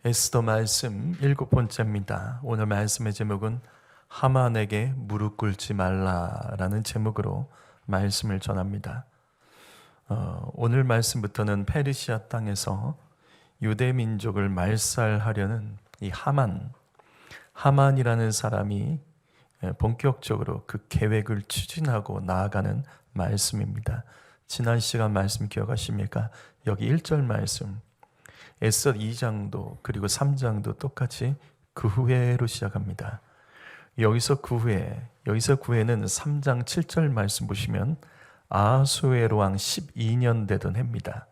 에스더 말씀 7번째입니다. 오늘 말씀의 제목은 하만에게 무릎 꿇지 말라라는 제목으로 말씀을 전합니다. 오늘 말씀부터는 페르시아 땅에서 유대 민족을 말살하려는 이 하만이라는 사람이 본격적으로 그 계획을 추진하고 나아가는 말씀입니다. 지난 시간 말씀 기억하십니까? 여기 1절 말씀, 에스더 2장도 그리고 3장도 똑같이 그 후에로 시작합니다. 여기서 그 후에는 3장 7절 말씀 보시면 아하수에로 왕 12년 되던 해입니다.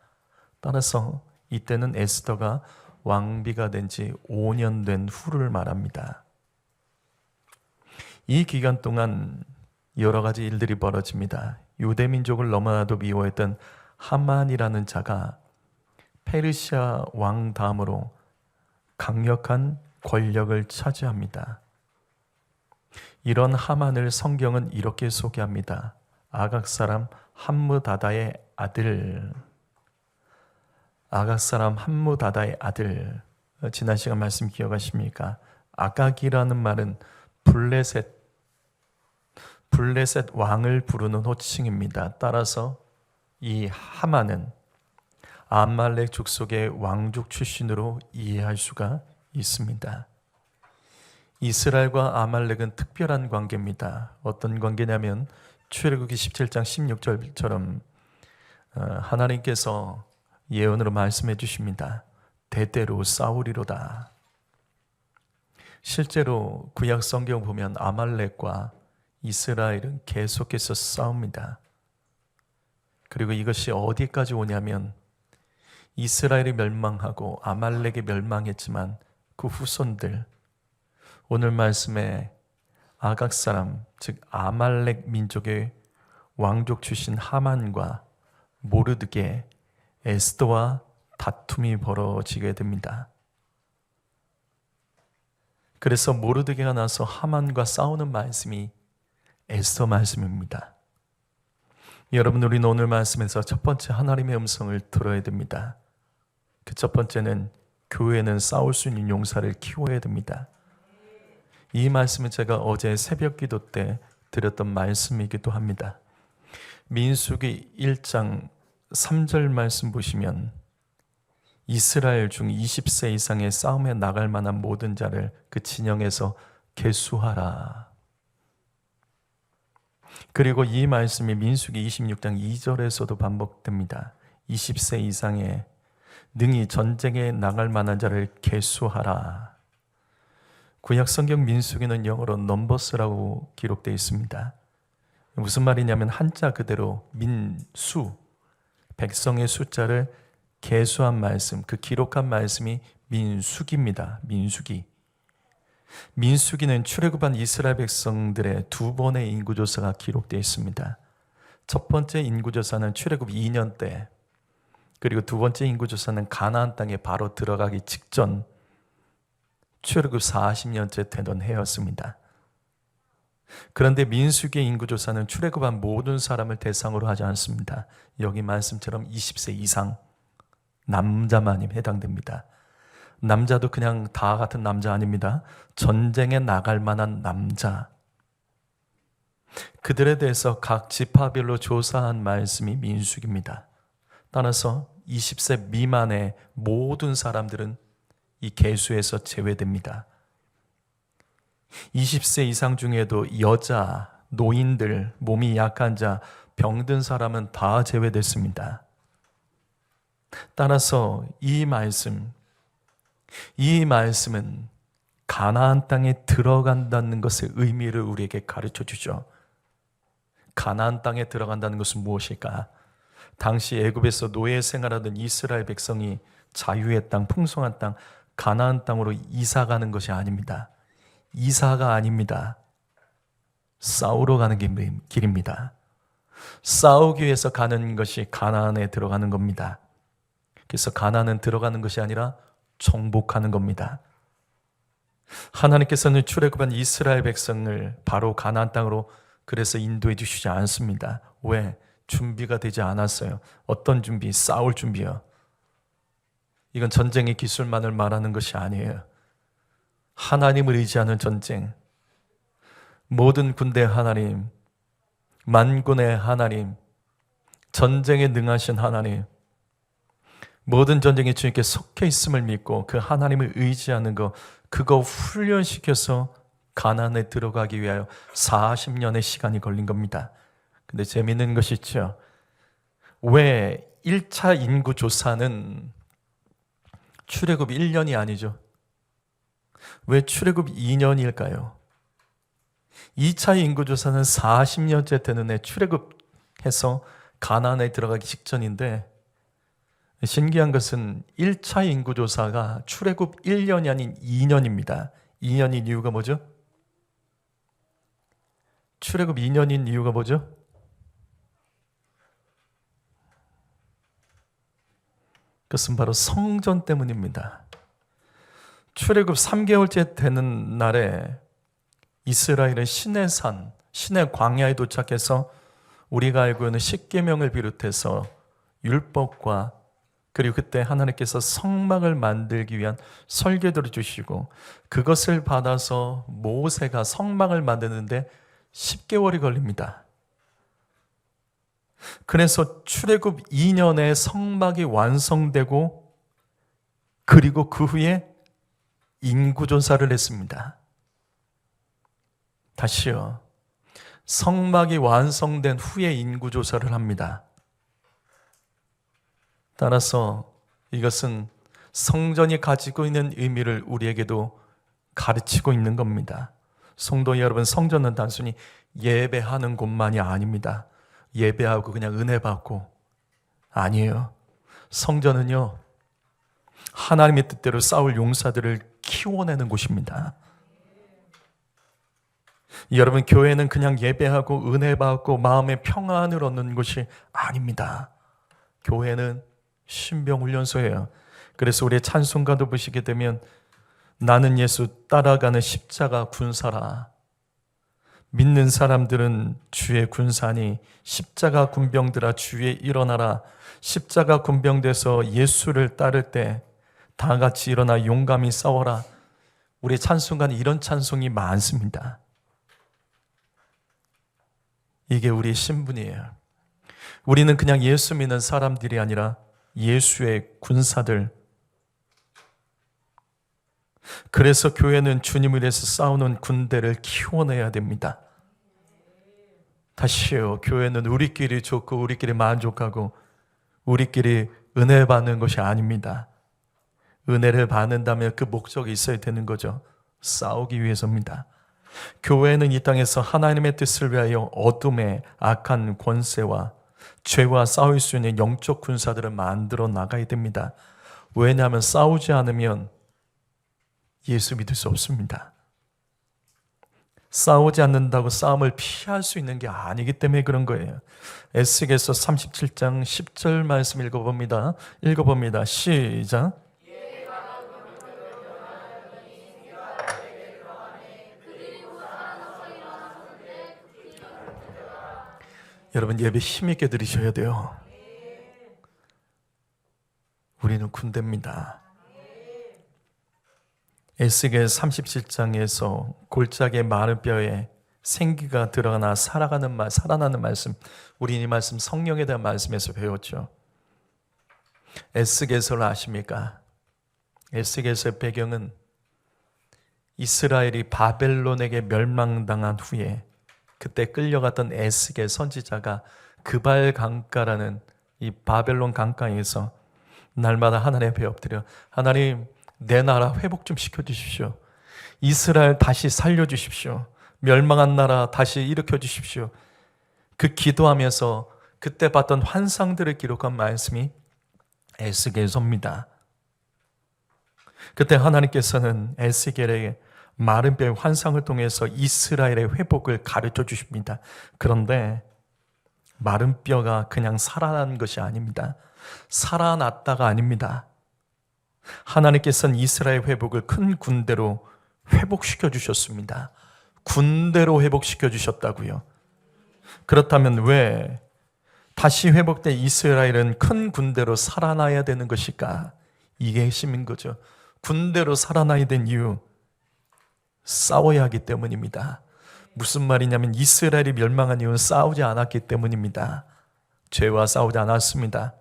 따라서 이때는 에스더가 왕비가 된 지 5년 된 후를 말합니다. 이 기간 동안 여러 가지 일들이 벌어집니다. 유대 민족을 너무나도 미워했던 하만이라는 자가 페르시아 왕 다음으로 강력한 권력을 차지합니다. 이런 하만을 성경은 이렇게 소개합니다. 아각 사람 함므다다의 아들. 지난 시간 말씀 기억하십니까? 아각이라는 말은 블레셋 왕을 부르는 호칭입니다. 따라서 이 하만은 아말렉 족속의 왕족 출신으로 이해할 수가 있습니다. 이스라엘과 아말렉은 특별한 관계입니다. 어떤 관계냐면 출애굽기 17장 16절처럼 하나님께서 예언으로 말씀해 주십니다. 대대로 싸우리로다. 실제로 구약 성경 보면 아말렉과 이스라엘은 계속해서 싸웁니다. 그리고 이것이 어디까지 오냐면 이스라엘이 멸망하고 아말렉이 멸망했지만 그 후손들, 오늘 말씀에 아각 사람, 즉 아말렉 민족의 왕족 출신 하만과 모르드게, 에스더와 다툼이 벌어지게 됩니다. 그래서 모르드게가 나서 하만과 싸우는 말씀이 에스더 말씀입니다. 여러분, 우리는 오늘 말씀에서 첫 번째 하나님의 음성을 들어야 됩니다. 그 첫 번째는 교회는 싸울 수 있는 용사를 키워야 됩니다. 이 말씀은 제가 어제 새벽 기도 때 드렸던 말씀이기도 합니다. 민수기 1장 3절 말씀 보시면 이스라엘 중 20세 이상의 싸움에 나갈 만한 모든 자를 그 진영에서 계수하라. 그리고 이 말씀이 민수기 26장 2절에서도 반복됩니다. 20세 이상의 능히 전쟁에 나갈 만한 자를 계수하라. 구약 성경 민수기는 영어로 넘버스라고 기록되어 있습니다. 무슨 말이냐면 한자 그대로 민수, 백성의 숫자를 계수한 말씀, 그 기록한 말씀이 민수기입니다. 민수기는 출애굽한 이스라엘 백성들의 두 번의 인구조사가 기록되어 있습니다. 첫 번째 인구조사는 출애굽 2년 때, 그리고 두 번째 인구조사는 가나안 땅에 바로 들어가기 직전 출애굽 40년째 되던 해였습니다. 그런데 민수기의 인구조사는 출애굽한 모든 사람을 대상으로 하지 않습니다. 여기 말씀처럼 20세 이상 남자만 해당됩니다. 남자도 그냥 다 같은 남자 아닙니다. 전쟁에 나갈 만한 남자. 그들에 대해서 각 지파별로 조사한 말씀이 민수기입니다. 따라서 20세 미만의 모든 사람들은 이 계수에서 제외됩니다. 20세 이상 중에도 여자, 노인들, 몸이 약한 자, 병든 사람은 다 제외됐습니다. 따라서 이 말씀은 가나안 땅에 들어간다는 것의 의미를 우리에게 가르쳐 주죠. 가나안 땅에 들어간다는 것은 무엇일까? 당시 애굽에서 노예 생활하던 이스라엘 백성이 자유의 땅, 풍성한 땅, 가나안 땅으로 이사가는 것이 아닙니다. 이사가 아닙니다. 싸우러 가는 길입니다. 싸우기 위해서 가는 것이 가나안에 들어가는 겁니다. 그래서 가나안은 들어가는 것이 아니라 정복하는 겁니다. 하나님께서는 출애굽한 이스라엘 백성을 바로 가나안 땅으로 그래서 인도해 주시지 않습니다. 왜? 준비가 되지 않았어요. 어떤 준비? 싸울 준비요. 이건 전쟁의 기술만을 말하는 것이 아니에요. 하나님을 의지하는 전쟁, 모든 군대의 하나님, 만군의 하나님, 전쟁에 능하신 하나님, 모든 전쟁이 주님께 속해 있음을 믿고 그 하나님을 의지하는 것, 그거 훈련시켜서 가나안에 들어가기 위하여 40년의 시간이 걸린 겁니다. 근데 재미있는 것이 있죠. 왜 1차 인구 조사는 출애굽 1년이 아니죠? 왜 출애굽 2년일까요? 2차 인구 조사는 40년째 되는 해 출애굽해서 가나안에 들어가기 직전인데, 신기한 것은 1차 인구 조사가 출애굽 1년이 아닌 2년입니다. 2년인 이유가 뭐죠? 출애굽 2년인 이유가 뭐죠? 그것은 바로 성전 때문입니다. 출애굽 3개월째 되는 날에 이스라엘은 시내 산, 시내 광야에 도착해서 우리가 알고 있는 십계명을 비롯해서 율법과 그리고 그때 하나님께서 성막을 만들기 위한 설계도를 주시고 그것을 받아서 모세가 성막을 만드는데 10개월이 걸립니다. 그래서 출애굽 2년에 성막이 완성되고 그리고 그 후에 인구조사를 했습니다. 다시요. 성막이 완성된 후에 인구조사를 합니다. 따라서 이것은 성전이 가지고 있는 의미를 우리에게도 가르치고 있는 겁니다. 성도 여러분, 성전은 단순히 예배하는 곳만이 아닙니다. 예배하고 그냥 은혜 받고 아니에요. 성전은요, 하나님의 뜻대로 싸울 용사들을 키워내는 곳입니다. 여러분, 교회는 그냥 예배하고 은혜 받고 마음의 평안을 얻는 곳이 아닙니다. 교회는 신병훈련소예요. 그래서 우리의 찬송가도 보시게 되면 나는 예수 따라가는 십자가 군사라. 믿는 사람들은 주의 군사니 십자가 군병들아 주의 일어나라. 십자가 군병돼서 예수를 따를 때 다 같이 일어나 용감히 싸워라. 우리의 찬송가는 이런 찬송이 많습니다. 이게 우리의 신분이에요. 우리는 그냥 예수 믿는 사람들이 아니라 예수의 군사들. 그래서 교회는 주님을 위해서 싸우는 군대를 키워내야 됩니다. 다시요, 교회는 우리끼리 좋고 우리끼리 만족하고 우리끼리 은혜 받는 것이 아닙니다. 은혜를 받는다면 그 목적이 있어야 되는 거죠. 싸우기 위해서입니다. 교회는 이 땅에서 하나님의 뜻을 위하여 어둠의 악한 권세와 죄와 싸울 수 있는 영적 군사들을 만들어 나가야 됩니다. 왜냐하면 싸우지 않으면 예수 믿을 수 없습니다. 싸우지 않는다고 싸움을 피할 수 있는 게 아니기 때문에 그런 거예요. 에스겔서 37장 10절 말씀 읽어봅니다. 시작. 여러분, 예배 힘있게 드리셔야 돼요. 우리는 군대입니다. 에스겔 37장에서 골짜기의 마른 뼈에 생기가 들어가나 살아나는 말씀, 우리 이 말씀 성령에 대한 말씀에서 배웠죠. 에스겔서를 아십니까? 에스겔서의 배경은 이스라엘이 바벨론에게 멸망당한 후에 그때 끌려갔던 에스겔 선지자가 그발 강가라는 이 바벨론 강가에서 날마다 하나님 앞에 엎드려 하나님, 내 나라 회복 좀 시켜주십시오. 이스라엘 다시 살려주십시오. 멸망한 나라 다시 일으켜주십시오. 그 기도하면서 그때 봤던 환상들을 기록한 말씀이 에스겔서입니다. 그때 하나님께서는 에스겔에게 마른 뼈의 환상을 통해서 이스라엘의 회복을 가르쳐 주십니다. 그런데 마른 뼈가 그냥 살아난 것이 아닙니다. 살아났다가 아닙니다. 하나님께서는 이스라엘 회복을 큰 군대로 회복시켜 주셨습니다. 군대로 회복시켜 주셨다고요. 그렇다면 왜 다시 회복된 이스라엘은 큰 군대로 살아나야 되는 것일까? 이게 핵심인 거죠. 군대로 살아나야 된 이유, 싸워야 하기 때문입니다. 무슨 말이냐면 이스라엘이 멸망한 이유는 싸우지 않았기 때문입니다. 죄와 싸우지 않았습니다.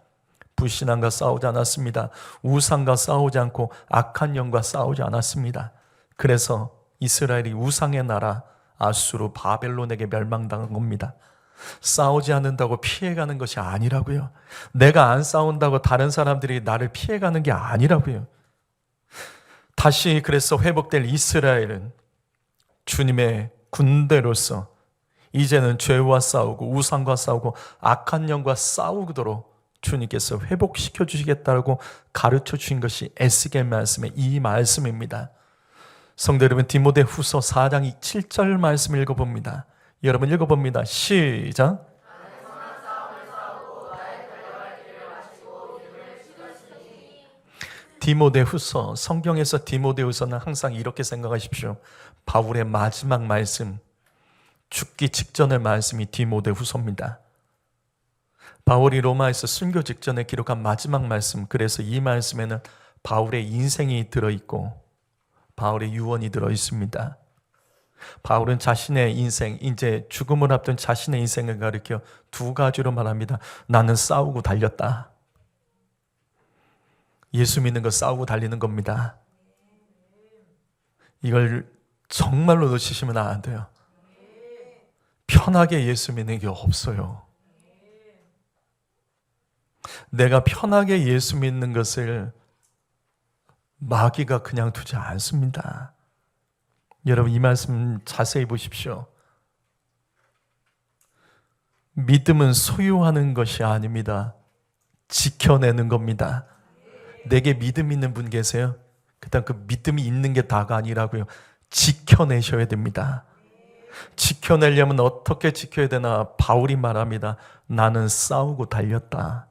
불신앙과 싸우지 않았습니다. 우상과 싸우지 않고 악한 영과 싸우지 않았습니다. 그래서 이스라엘이 우상의 나라 아수르 바벨론에게 멸망당한 겁니다. 싸우지 않는다고 피해가는 것이 아니라고요. 내가 안 싸운다고 다른 사람들이 나를 피해가는 게 아니라고요. 다시 그래서 회복될 이스라엘은 주님의 군대로서 이제는 죄와 싸우고 우상과 싸우고 악한 영과 싸우도록 주님께서 회복시켜 주시겠다고 가르쳐 주신 것이 에스겔 말씀의 이 말씀입니다. 성도 여러분, 디모데후서 4장 7절 말씀 읽어봅니다. 여러분 읽어봅니다. 시작. 디모데후서, 성경에서 디모데후서는 항상 이렇게 생각하십시오. 바울의 마지막 말씀, 죽기 직전의 말씀이 디모데후서입니다. 바울이 로마에서 순교 직전에 기록한 마지막 말씀, 그래서 이 말씀에는 바울의 인생이 들어있고 바울의 유언이 들어있습니다. 바울은 자신의 인생, 이제 죽음을 앞둔 자신의 인생을 가리켜 두 가지로 말합니다. 나는 싸우고 달렸다. 예수 믿는 거 싸우고 달리는 겁니다. 이걸 정말로 놓치시면 안 돼요. 편하게 예수 믿는 게 없어요. 내가 편하게 예수 믿는 것을 마귀가 그냥 두지 않습니다. 여러분 이 말씀 자세히 보십시오. 믿음은 소유하는 것이 아닙니다. 지켜내는 겁니다. 내게 믿음 있는 분 계세요? 그다음 그 믿음이 있는 게 다가 아니라고요. 지켜내셔야 됩니다. 지켜내려면 어떻게 지켜야 되나? 바울이 말합니다. 나는 싸우고 달렸다.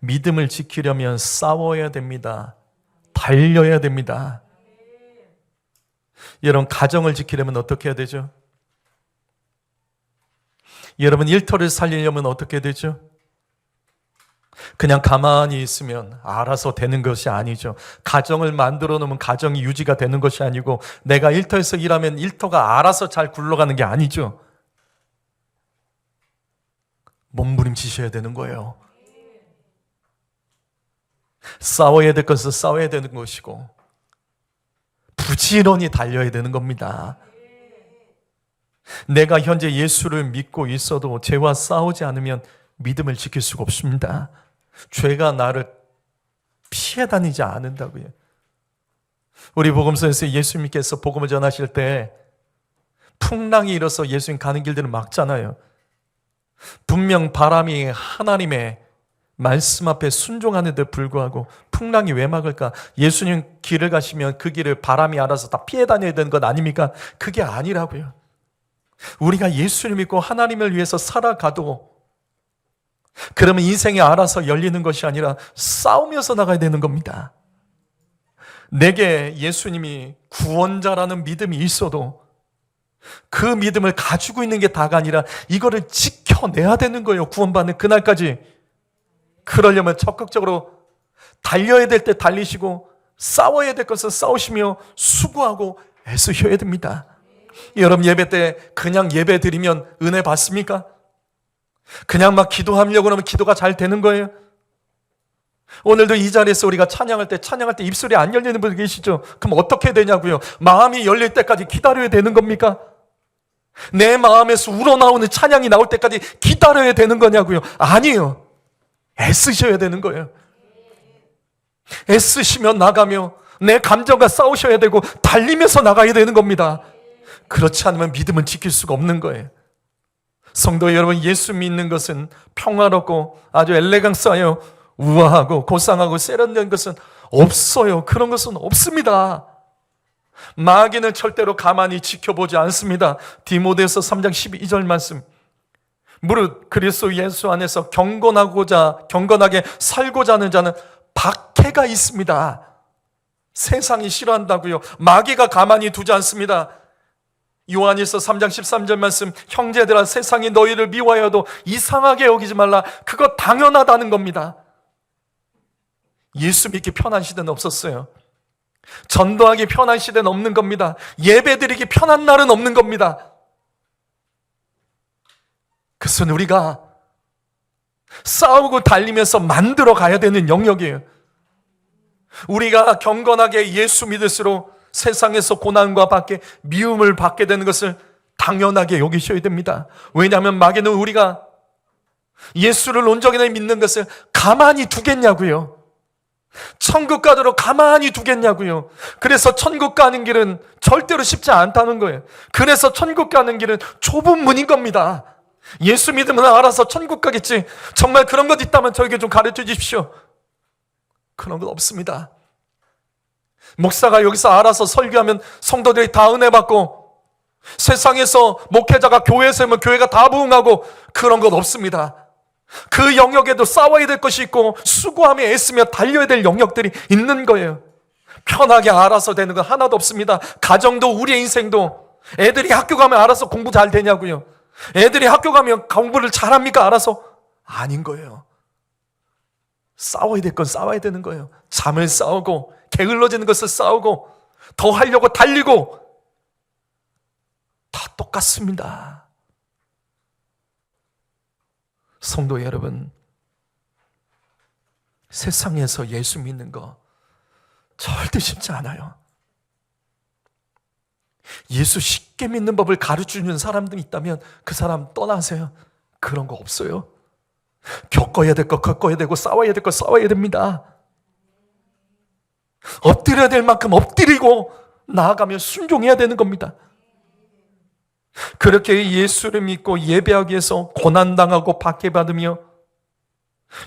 믿음을 지키려면 싸워야 됩니다. 달려야 됩니다. 여러분 가정을 지키려면 어떻게 해야 되죠? 여러분 일터를 살리려면 어떻게 해야 되죠? 그냥 가만히 있으면 알아서 되는 것이 아니죠. 가정을 만들어 놓으면 가정이 유지가 되는 것이 아니고 내가 일터에서 일하면 일터가 알아서 잘 굴러가는 게 아니죠. 몸부림치셔야 되는 거예요. 싸워야 될 것은 싸워야 되는 것이고 부지런히 달려야 되는 겁니다. 내가 현재 예수를 믿고 있어도 죄와 싸우지 않으면 믿음을 지킬 수가 없습니다. 죄가 나를 피해 다니지 않는다고요. 우리 복음서에서 예수님께서 복음을 전하실 때 풍랑이 일어서 예수님 가는 길들을 막잖아요. 분명 바람이 하나님의 말씀 앞에 순종하는데 불구하고 풍랑이 왜 막을까? 예수님 길을 가시면 그 길을 바람이 알아서 다 피해 다녀야 되는 것 아닙니까? 그게 아니라고요. 우리가 예수를 믿고 하나님을 위해서 살아가도 그러면 인생이 알아서 열리는 것이 아니라 싸우면서 나가야 되는 겁니다. 내게 예수님이 구원자라는 믿음이 있어도 그 믿음을 가지고 있는 게 다가 아니라 이거를 지켜내야 되는 거예요. 구원받는 그날까지. 그러려면 적극적으로 달려야 될 때 달리시고 싸워야 될 것은 싸우시며 수고하고 애쓰셔야 됩니다. 여러분 예배 때 그냥 예배 드리면 은혜 받습니까? 그냥 막 기도하려고 하면 기도가 잘 되는 거예요? 오늘도 이 자리에서 우리가 찬양할 때 입술이 안 열리는 분 계시죠? 그럼 어떻게 되냐고요? 마음이 열릴 때까지 기다려야 되는 겁니까? 내 마음에서 우러나오는 찬양이 나올 때까지 기다려야 되는 거냐고요? 아니에요. 애쓰셔야 되는 거예요. 애쓰시며 나가며 내 감정과 싸우셔야 되고 달리면서 나가야 되는 겁니다. 그렇지 않으면 믿음은 지킬 수가 없는 거예요. 성도 여러분, 예수 믿는 것은 평화롭고 아주 엘레강스하여 우아하고 고상하고 세련된 것은 없어요. 그런 것은 없습니다. 마귀는 절대로 가만히 지켜보지 않습니다. 디모데서 3장 12절 말씀. 무릇 그리스도 예수 안에서 경건하게 살고자 하는 자는 박해가 있습니다. 세상이 싫어한다고요. 마귀가 가만히 두지 않습니다. 요한일서 3장 13절 말씀, 형제들아 세상이 너희를 미워하여도 이상하게 여기지 말라. 그거 당연하다는 겁니다. 예수 믿기 편한 시대는 없었어요. 전도하기 편한 시대는 없는 겁니다. 예배드리기 편한 날은 없는 겁니다. 그것은 우리가 싸우고 달리면서 만들어 가야 되는 영역이에요. 우리가 경건하게 예수 믿을수록 세상에서 고난과 밖에 미움을 받게 되는 것을 당연하게 여기셔야 됩니다. 왜냐하면 마귀는 우리가 예수를 온전히 믿는 것을 가만히 두겠냐고요. 천국 가도록 가만히 두겠냐고요. 그래서 천국 가는 길은 절대로 쉽지 않다는 거예요. 그래서 천국 가는 길은 좁은 문인 겁니다. 예수 믿으면 알아서 천국 가겠지. 정말 그런 것 있다면 저에게 좀 가르쳐 주십시오. 그런 건 없습니다. 목사가 여기서 알아서 설교하면 성도들이 다 은혜 받고, 세상에서 목회자가 교회 세우면 교회가 다 부흥하고, 그런 것 없습니다. 그 영역에도 싸워야 될 것이 있고 수고하며 애쓰며 달려야 될 영역들이 있는 거예요. 편하게 알아서 되는 건 하나도 없습니다. 가정도 우리의 인생도 애들이 학교 가면 알아서 공부 잘 되냐고요. 애들이 학교 가면 공부를 잘합니까? 알아서? 아닌 거예요. 싸워야 될 건 싸워야 되는 거예요. 잠을 싸우고 게을러지는 것을 싸우고 더 하려고 달리고 다 똑같습니다. 성도 여러분, 세상에서 예수 믿는 거 절대 쉽지 않아요. 예수 쉽게 믿는 법을 가르쳐주는 사람들이 있다면 그 사람 떠나세요. 그런 거 없어요. 겪어야 될 거 겪어야 되고 싸워야 될 거 싸워야 됩니다. 엎드려야 될 만큼 엎드리고 나아가면 순종해야 되는 겁니다. 그렇게 예수를 믿고 예배하기 위해서 고난당하고 박해받으며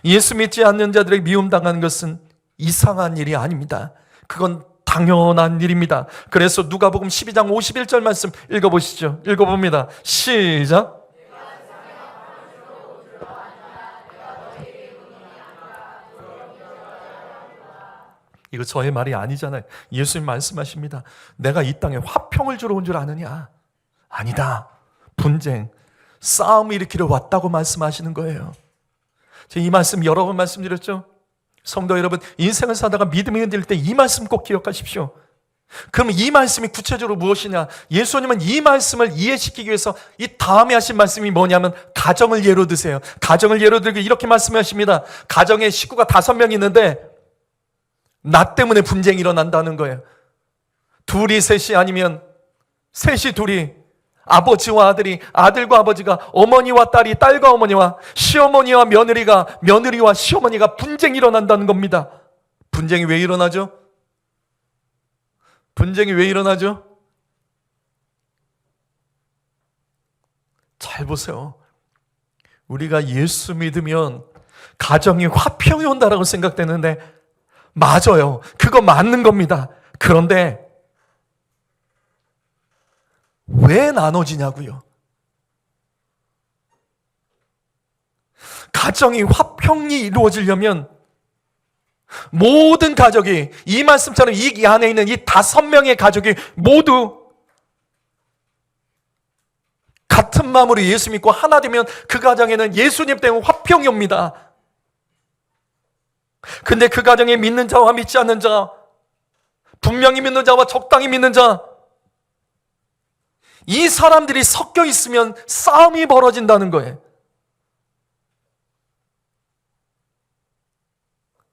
예수 믿지 않는 자들에게 미움당하는 것은 이상한 일이 아닙니다. 그건 당연한 일입니다. 그래서 누가복음 12장 51절 말씀 읽어보시죠. 읽어봅니다. 시작. 이거 저의 말이 아니잖아요. 예수님 말씀하십니다. 내가 이 땅에 화평을 주러 온 줄 아느냐? 아니다. 분쟁, 싸움 일으키러 왔다고 말씀하시는 거예요. 제가 이 말씀 여러 번 말씀드렸죠. 성도 여러분, 인생을 사다가 믿음이 흔들릴 때 이 말씀 꼭 기억하십시오. 그럼 이 말씀이 구체적으로 무엇이냐? 예수님은 이 말씀을 이해시키기 위해서 이 다음에 하신 말씀이 뭐냐면 가정을 예로 드세요. 가정을 예로 들고 이렇게 말씀하십니다. 가정에 식구가 5명 있는데 나 때문에 분쟁이 일어난다는 거예요. 둘이 셋이 아니면 셋이 둘이, 아버지와 아들이, 아들과 아버지가, 어머니와 딸이, 딸과 어머니와, 시어머니와 며느리가, 며느리와 시어머니가 분쟁이 일어난다는 겁니다. 분쟁이 왜 일어나죠? 분쟁이 왜 일어나죠? 잘 보세요. 우리가 예수 믿으면 가정이 화평이 온다라고 생각되는데 맞아요. 그거 맞는 겁니다. 그런데 왜 나눠지냐고요? 가정이 화평이 이루어지려면 모든 가족이 이 말씀처럼 이 안에 있는 이 5명의 가족이 모두 같은 마음으로 예수 믿고 하나 되면 그 가정에는 예수님 때문에 화평이 옵니다. 근데 그 가정에 믿는 자와 믿지 않는 자, 분명히 믿는 자와 적당히 믿는 자, 이 사람들이 섞여 있으면 싸움이 벌어진다는 거예요.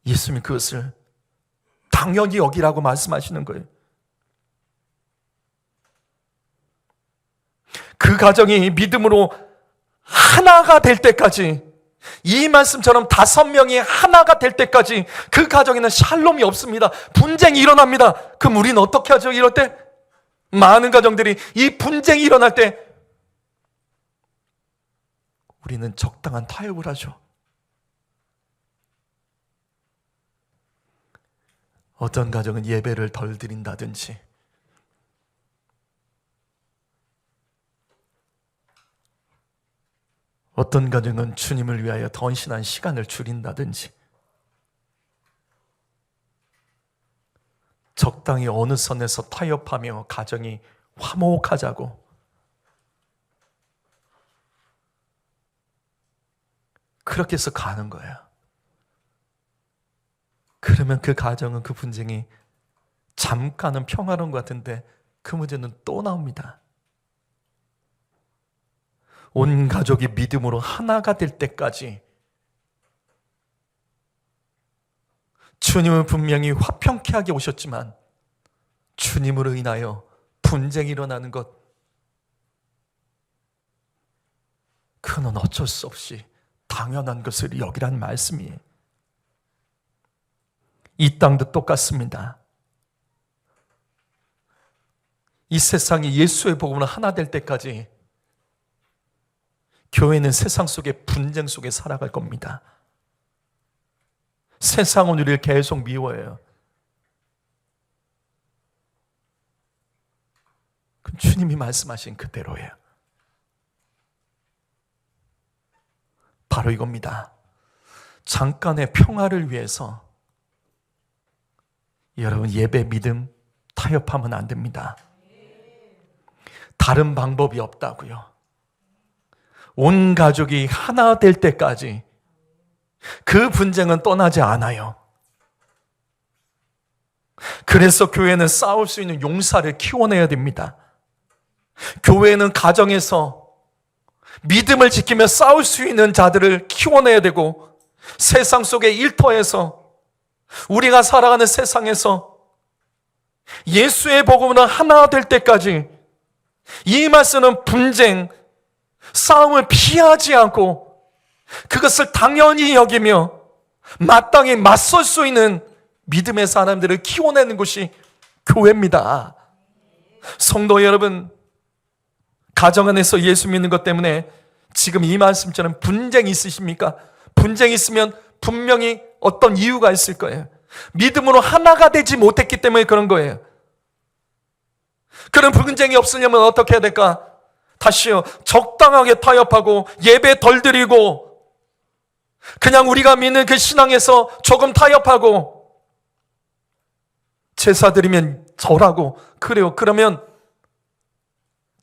예수님이 그것을 당연히 여기라고 말씀하시는 거예요. 그 가정이 믿음으로 하나가 될 때까지, 이 말씀처럼 5명이 하나가 될 때까지 그 가정에는 샬롬이 없습니다. 분쟁이 일어납니다. 그럼 우리는 어떻게 하죠? 이럴 때 많은 가정들이 이 분쟁이 일어날 때 우리는 적당한 타협을 하죠. 어떤 가정은 예배를 덜 드린다든지, 어떤 가정은 주님을 위하여 더 헌신한 시간을 줄인다든지, 적당히 어느 선에서 타협하며 가정이 화목하자고 그렇게 해서 가는 거예요. 그러면 그 가정은, 그 분쟁이 잠깐은 평화로운 것 같은데 그 문제는 또 나옵니다. 온 가족이 믿음으로 하나가 될 때까지 주님은 분명히 화평케 하게 오셨지만 주님으로 인하여 분쟁이 일어나는 것, 그는 어쩔 수 없이 당연한 것을 여기라는 말씀이에요. 이 땅도 똑같습니다. 이 세상이 예수의 복음으로 하나 될 때까지 교회는 세상 속의 분쟁 속에 살아갈 겁니다. 세상은 우리를 계속 미워해요. 그럼 주님이 말씀하신 그대로예요. 바로 이겁니다. 잠깐의 평화를 위해서 여러분, 예배 믿음 타협하면 안 됩니다. 다른 방법이 없다고요. 온 가족이 하나 될 때까지 그 분쟁은 떠나지 않아요. 그래서 교회는 싸울 수 있는 용사를 키워내야 됩니다. 교회는 가정에서 믿음을 지키며 싸울 수 있는 자들을 키워내야 되고, 세상 속의 일터에서, 우리가 살아가는 세상에서 예수의 복음으로 하나 될 때까지 이 말씀은 분쟁, 싸움을 피하지 않고 그것을 당연히 여기며 마땅히 맞설 수 있는 믿음의 사람들을 키워내는 곳이 교회입니다. 성도 여러분, 가정 안에서 예수 믿는 것 때문에 지금 이 말씀처럼 분쟁이 있으십니까? 분쟁이 있으면 분명히 어떤 이유가 있을 거예요. 믿음으로 하나가 되지 못했기 때문에 그런 거예요. 그런 분쟁이 없으려면 어떻게 해야 될까? 다시요, 적당하게 타협하고 예배 덜 드리고 그냥 우리가 믿는 그 신앙에서 조금 타협하고 제사 드리면 절하고 그래요. 그러면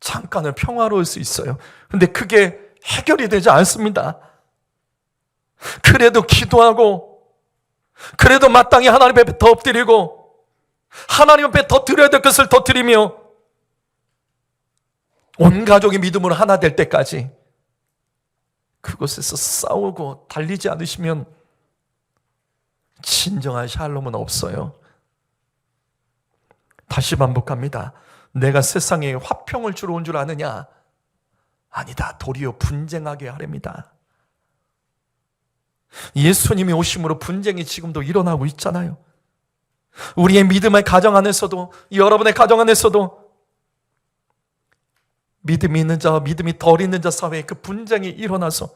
잠깐은 평화로울 수 있어요. 근데 그게 해결이 되지 않습니다. 그래도 기도하고, 그래도 마땅히 하나님 앞에 더 엎드리고, 하나님 앞에 더 드려야 될 것을 더 드리며, 온 가족이 믿음으로 하나 될 때까지 그곳에서 싸우고 달리지 않으시면 진정한 샬롬은 없어요. 다시 반복합니다. 내가 세상에 화평을 주러 온 줄 아느냐? 아니다. 도리어 분쟁하게 하렵니다. 예수님이 오심으로 분쟁이 지금도 일어나고 있잖아요. 우리의 믿음의 가정 안에서도, 여러분의 가정 안에서도 믿음이 있는 자와 믿음이 덜 있는 자 사이에 그 분쟁이 일어나서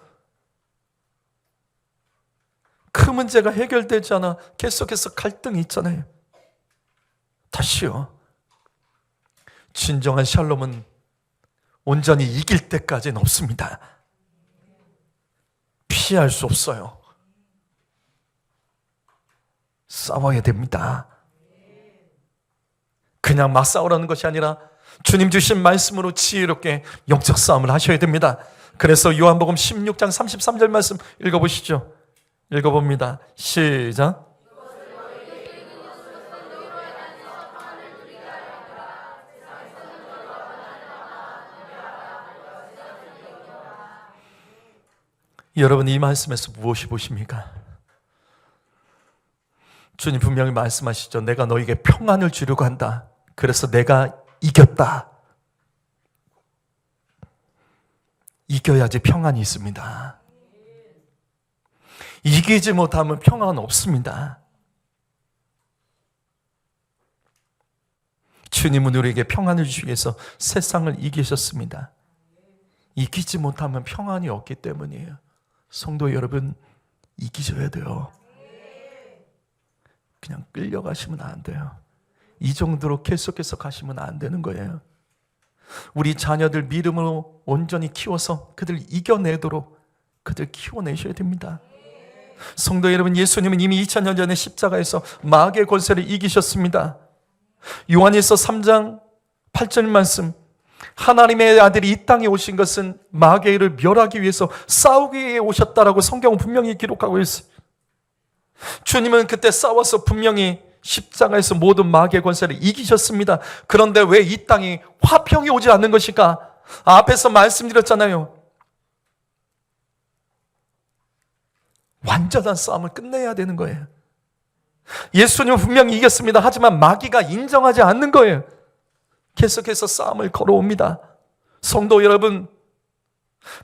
그 문제가 해결되지 않아 계속해서 갈등이 있잖아요. 다시요, 진정한 샬롬은 온전히 이길 때까지는 없습니다. 피할 수 없어요. 싸워야 됩니다. 그냥 막 싸우라는 것이 아니라 주님 주신 말씀으로 지혜롭게 영적 싸움을 하셔야 됩니다. 그래서 요한복음 16장 33절 말씀 읽어보시죠. 읽어봅니다. 시작. 여러분, 이 말씀에서 무엇이 보십니까? 주님 분명히 말씀하시죠. 내가 너에게 평안을 주려고 한다. 그래서 내가 이겼다. 이겨야지 평안이 있습니다. 이기지 못하면 평안은 없습니다. 주님은 우리에게 평안을 주기 위해서 세상을 이기셨습니다. 이기지 못하면 평안이 없기 때문이에요. 성도 여러분, 이기셔야 돼요. 그냥 끌려가시면 안 돼요. 이 정도로 계속해서 가시면 안 되는 거예요. 우리 자녀들 믿음으로 온전히 키워서 그들 이겨내도록 그들 키워내셔야 됩니다. 성도 여러분, 예수님은 이미 2000년 전에 십자가에서 마귀의 권세를 이기셨습니다. 요한일서 3장 8절 말씀, 하나님의 아들이 이 땅에 오신 것은 마귀를 멸하기 위해서 싸우기 위해 오셨다라고 성경은 분명히 기록하고 있어요. 주님은 그때 싸워서 분명히 십자가에서 모든 마귀의 권세를 이기셨습니다. 그런데 왜 이 땅이 화평이 오지 않는 것일까? 앞에서 말씀드렸잖아요. 완전한 싸움을 끝내야 되는 거예요. 예수님은 분명히 이겼습니다. 하지만 마귀가 인정하지 않는 거예요. 계속해서 싸움을 걸어옵니다. 성도 여러분,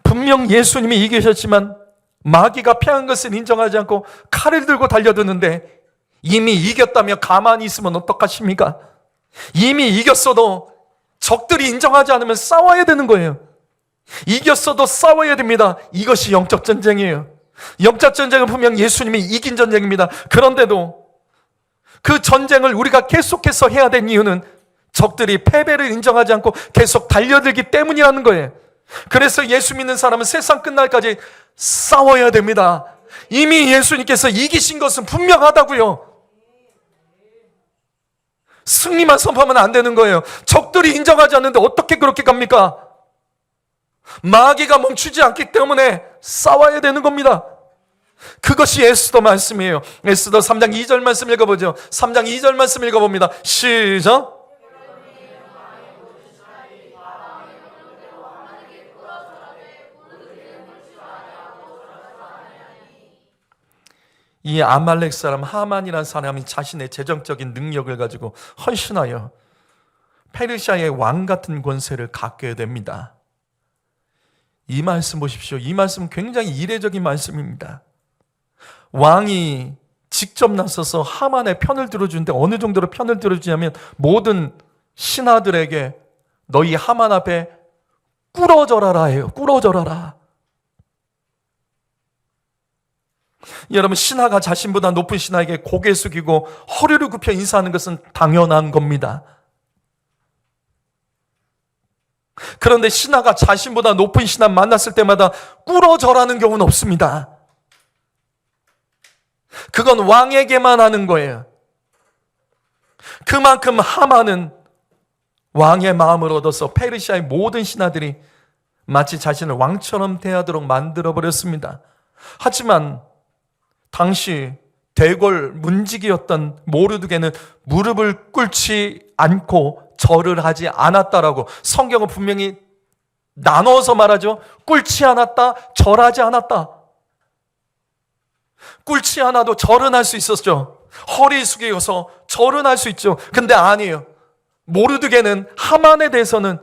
분명 예수님이 이기셨지만 마귀가 패한 것을 인정하지 않고 칼을 들고 달려드는데, 이미 이겼다며 가만히 있으면 어떡하십니까? 이미 이겼어도 적들이 인정하지 않으면 싸워야 되는 거예요. 이겼어도 싸워야 됩니다. 이것이 영적 전쟁이에요. 영적 전쟁은 분명 예수님이 이긴 전쟁입니다. 그런데도 그 전쟁을 우리가 계속해서 해야 되는 이유는 적들이 패배를 인정하지 않고 계속 달려들기 때문이라는 거예요. 그래서 예수 믿는 사람은 세상 끝날까지 싸워야 됩니다. 이미 예수님께서 이기신 것은 분명하다고요. 승리만 선포하면 안 되는 거예요. 적들이 인정하지 않는데 어떻게 그렇게 갑니까? 마귀가 멈추지 않기 때문에 싸워야 되는 겁니다. 그것이 에스더 말씀이에요. 에스더 3장 2절 말씀 읽어보죠. 3장 2절 말씀 읽어봅니다. 시작. 이 아말렉 사람 하만이라는 사람이 자신의 재정적인 능력을 가지고 헌신하여 페르시아의 왕 같은 권세를 갖게 됩니다. 이 말씀 보십시오. 이 말씀은 굉장히 이례적인 말씀입니다. 왕이 직접 나서서 하만의 편을 들어주는데 어느 정도로 편을 들어주냐면 모든 신하들에게 너희 하만 앞에 꿇어져라라 해요. 꿇어져라라. 여러분, 신하가 자신보다 높은 신하에게 고개 숙이고 허리를 굽혀 인사하는 것은 당연한 겁니다. 그런데 신하가 자신보다 높은 신하 만났을 때마다 꿇어져라는 경우는 없습니다. 그건 왕에게만 하는 거예요. 그만큼 하만은 왕의 마음을 얻어서 페르시아의 모든 신하들이 마치 자신을 왕처럼 대하도록 만들어버렸습니다. 하지만 당시 대궐 문지기였던 모르드게는 무릎을 꿇지 않고 절을 하지 않았다라고 성경은 분명히 나눠서 말하죠. 꿇지 않았다, 절하지 않았다. 꿇지 않아도 절은 할 수 있었죠. 허리 숙여서 절은 할 수 있죠. 근데 아니에요. 모르드게는 하만에 대해서는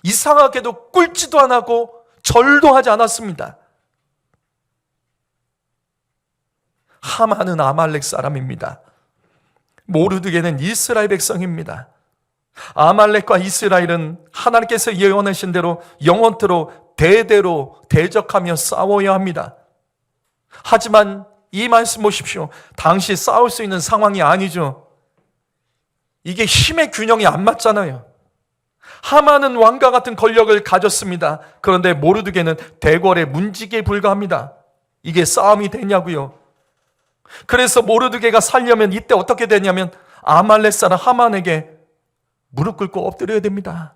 이상하게도 꿇지도 않았고 절도 하지 않았습니다. 하만은 아말렉 사람입니다. 모르드게는 이스라엘 백성입니다. 아말렉과 이스라엘은 하나님께서 예언하신 대로 영원토록 대대로 대적하며 싸워야 합니다. 하지만 이 말씀 보십시오. 당시 싸울 수 있는 상황이 아니죠. 이게 힘의 균형이 안 맞잖아요. 하만은 왕과 같은 권력을 가졌습니다. 그런데 모르드게는 대궐의 문지기에 불과합니다. 이게 싸움이 되냐고요. 그래서 모르드게가 살려면 이때 어떻게 되냐면 아말렉 사람 하만에게 무릎 꿇고 엎드려야 됩니다.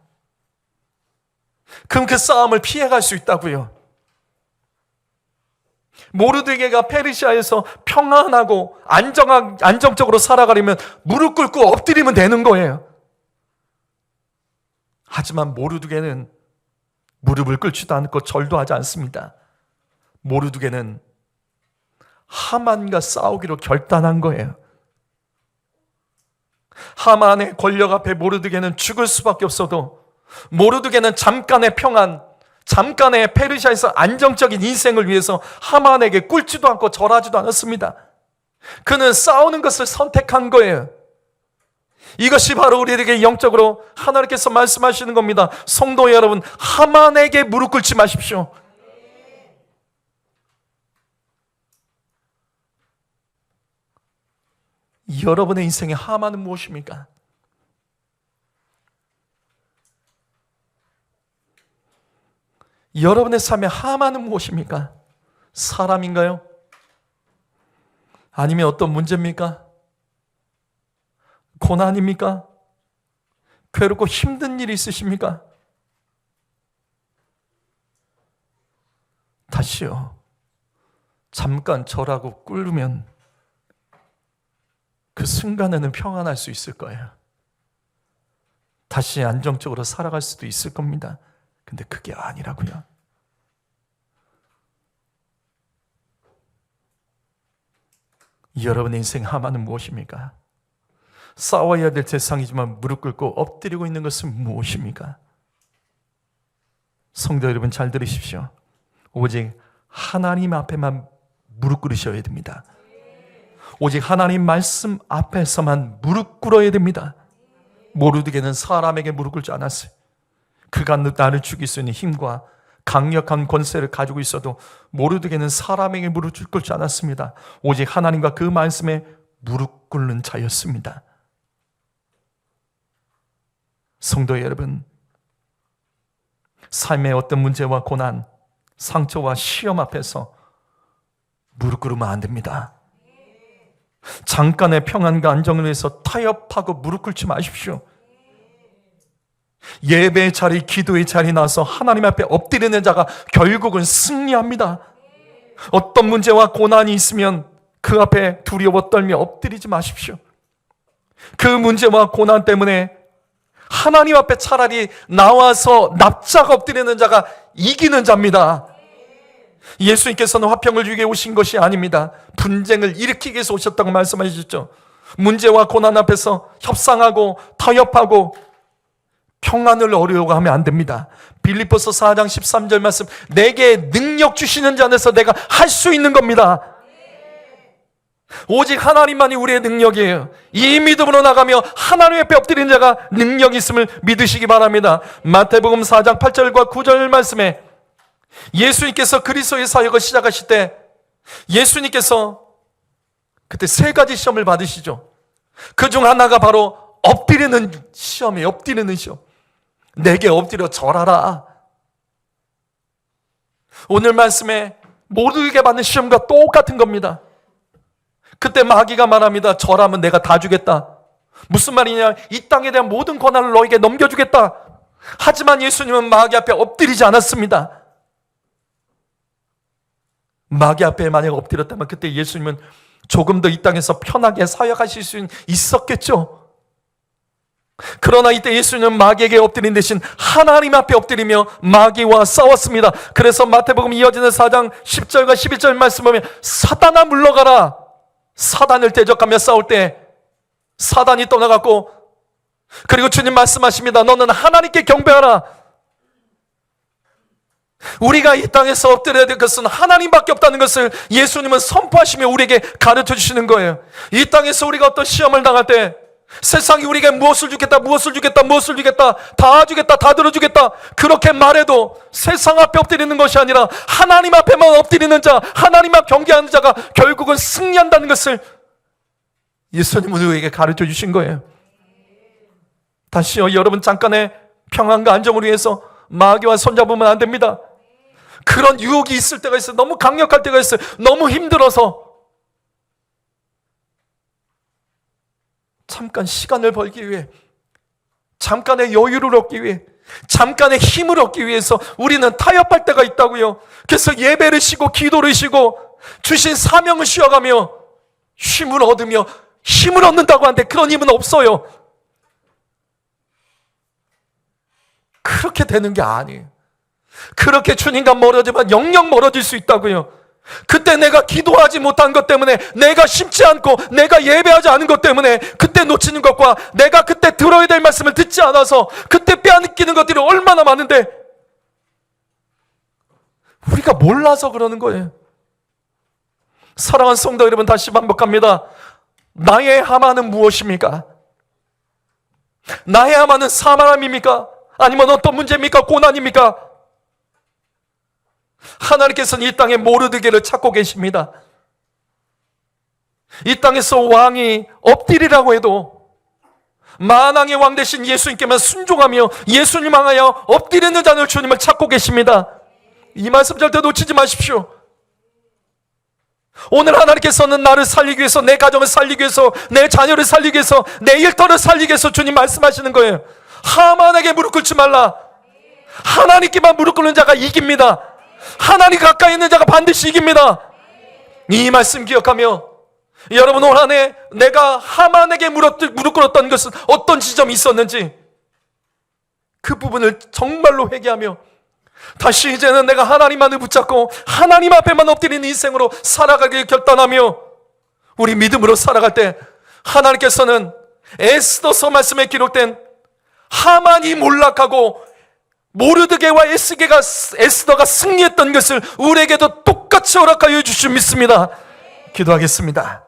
그럼 그 싸움을 피해갈 수 있다고요. 모르드게가 페르시아에서 평안하고 안정적으로 살아가려면 무릎 꿇고 엎드리면 되는 거예요. 하지만 모르드게는 무릎을 꿇지도 않고 절도 하지 않습니다. 모르드게는 하만과 싸우기로 결단한 거예요. 하만의 권력 앞에 모르드게는 죽을 수밖에 없어도 모르드게는 잠깐의 평안, 잠깐의 페르시아에서 안정적인 인생을 위해서 하만에게 꿇지도 않고 절하지도 않았습니다. 그는 싸우는 것을 선택한 거예요. 이것이 바로 우리에게 영적으로 하나님께서 말씀하시는 겁니다. 성도 여러분, 하만에게 무릎 꿇지 마십시오. 여러분의 인생의 하만은 무엇입니까? 여러분의 삶의 하만은 무엇입니까? 사람인가요? 아니면 어떤 문제입니까? 고난입니까? 괴롭고 힘든 일이 있으십니까? 다시요. 잠깐 절하고 꿇으면 그 순간에는 평안할 수 있을 거예요. 다시 안정적으로 살아갈 수도 있을 겁니다. 근데 그게 아니라고요. 여러분의 인생 하마는 무엇입니까? 싸워야 될 세상이지만 무릎 꿇고 엎드리고 있는 것은 무엇입니까? 성도 여러분, 잘 들으십시오. 오직 하나님 앞에만 무릎 꿇으셔야 됩니다. 오직 하나님 말씀 앞에서만 무릎 꿇어야 됩니다. 모르드게는 사람에게 무릎 꿇지 않았어요. 그가 나를 죽일 수 있는 힘과 강력한 권세를 가지고 있어도 모르드게는 사람에게 무릎 꿇지 않았습니다. 오직 하나님과 그 말씀에 무릎 꿇는 자였습니다. 성도 여러분, 삶의 어떤 문제와 고난, 상처와 시험 앞에서 무릎 꿇으면 안 됩니다. 잠깐의 평안과 안정을 위해서 타협하고 무릎 꿇지 마십시오. 예배의 자리, 기도의 자리 나서 하나님 앞에 엎드리는 자가 결국은 승리합니다. 어떤 문제와 고난이 있으면 그 앞에 두려워 떨며 엎드리지 마십시오. 그 문제와 고난 때문에 하나님 앞에 차라리 나와서 납작 엎드리는 자가 이기는 자입니다. 예수님께서는 화평을 주기 위해 오신 것이 아닙니다. 분쟁을 일으키기 위해서 오셨다고 말씀하셨죠. 문제와 고난 앞에서 협상하고 타협하고 평안을 얻으려고 하면 안 됩니다. 빌립보서 4장 13절 말씀, 내게 능력 주시는 자 안에서 내가 할 수 있는 겁니다. 오직 하나님만이 우리의 능력이에요. 이 믿음으로 나가며 하나님 앞에 엎드리는 자가 능력이 있음을 믿으시기 바랍니다. 마태복음 4장 8절과 9절 말씀에 예수님께서 그리스도의 사역을 시작하실 때 예수님께서 그때 세 가지 시험을 받으시죠. 그중 하나가 바로 엎드리는 시험이에요. 엎드리는 시험. 내게 엎드려 절하라. 오늘 말씀에 모두에게 받는 시험과 똑같은 겁니다. 그때 마귀가 말합니다. 절하면 내가 다 주겠다. 무슨 말이냐? 이 땅에 대한 모든 권한을 너에게 넘겨주겠다. 하지만 예수님은 마귀 앞에 엎드리지 않았습니다. 마귀 앞에 만약 엎드렸다면 그때 예수님은 조금 더 이 땅에서 편하게 사역하실 수 있었겠죠. 그러나 이때 예수님은 마귀에게 엎드린 대신 하나님 앞에 엎드리며 마귀와 싸웠습니다. 그래서 마태복음 이어지는 4장 10절과 11절 말씀 보면 사단아 물러가라. 사단을 대적하며 싸울 때 사단이 떠나갔고, 그리고 주님 말씀하십니다. 너는 하나님께 경배하라. 우리가 이 땅에서 엎드려야 될 것은 하나님밖에 없다는 것을 예수님은 선포하시며 우리에게 가르쳐 주시는 거예요. 이 땅에서 우리가 어떤 시험을 당할 때 세상이 우리에게 무엇을 주겠다, 무엇을 주겠다, 무엇을 주겠다, 다 주겠다, 다 들어주겠다, 그렇게 말해도 세상 앞에 엎드리는 것이 아니라 하나님 앞에만 엎드리는 자, 하나님 앞 경계하는 자가 결국은 승리한다는 것을 예수님은 우리에게 가르쳐 주신 거예요. 다시요, 여러분, 잠깐의 평안과 안정을 위해서 마귀와 손잡으면 안 됩니다. 그런 유혹이 있을 때가 있어요. 너무 강력할 때가 있어요. 너무 힘들어서 잠깐 시간을 벌기 위해, 잠깐의 여유를 얻기 위해, 잠깐의 힘을 얻기 위해서 우리는 타협할 때가 있다고요. 그래서 예배를 쉬고 기도를 쉬고 주신 사명을 쉬어가며 힘을 얻으며 힘을 얻는다고 하는데 그런 힘은 없어요. 그렇게 되는 게 아니에요. 그렇게 주님과 멀어지면 영영 멀어질 수 있다고요. 그때 내가 기도하지 못한 것 때문에, 내가 심지 않고 내가 예배하지 않은 것 때문에 그때 놓치는 것과 내가 그때 들어야 될 말씀을 듣지 않아서 그때 빼앗기는 것들이 얼마나 많은데 우리가 몰라서 그러는 거예요. 사랑하는 성도 여러분, 다시 반복합니다. 나의 하마는 무엇입니까? 나의 하마는 사람입니까? 아니면 어떤 문제입니까? 고난입니까? 하나님께서는 이 땅에 모르드게를 찾고 계십니다. 이 땅에서 왕이 엎드리라고 해도 만왕의 왕 대신 예수님께만 순종하며 예수님 향하여 엎드리는 자를 주님을 찾고 계십니다. 이 말씀 절대 놓치지 마십시오. 오늘 하나님께서는 나를 살리기 위해서, 내 가정을 살리기 위해서, 내 자녀를 살리기 위해서, 내 일터를 살리기 위해서 주님 말씀하시는 거예요. 하만에게 무릎 꿇지 말라. 하나님께만 무릎 꿇는 자가 이깁니다. 하나님 가까이 있는 자가 반드시 이깁니다. 이 말씀 기억하며 여러분, 올 한 해 내가 하만에게 무릎 꿇었던 것은 어떤 지점이 있었는지 그 부분을 정말로 회개하며 다시 이제는 내가 하나님만을 붙잡고 하나님 앞에만 엎드리는 인생으로 살아가길 결단하며 우리 믿음으로 살아갈 때 하나님께서는 에스더서 말씀에 기록된 하만이 몰락하고 모르드게와 에스더가 승리했던 것을 우리에게도 똑같이 허락하여 주실 줄 믿습니다. 기도하겠습니다.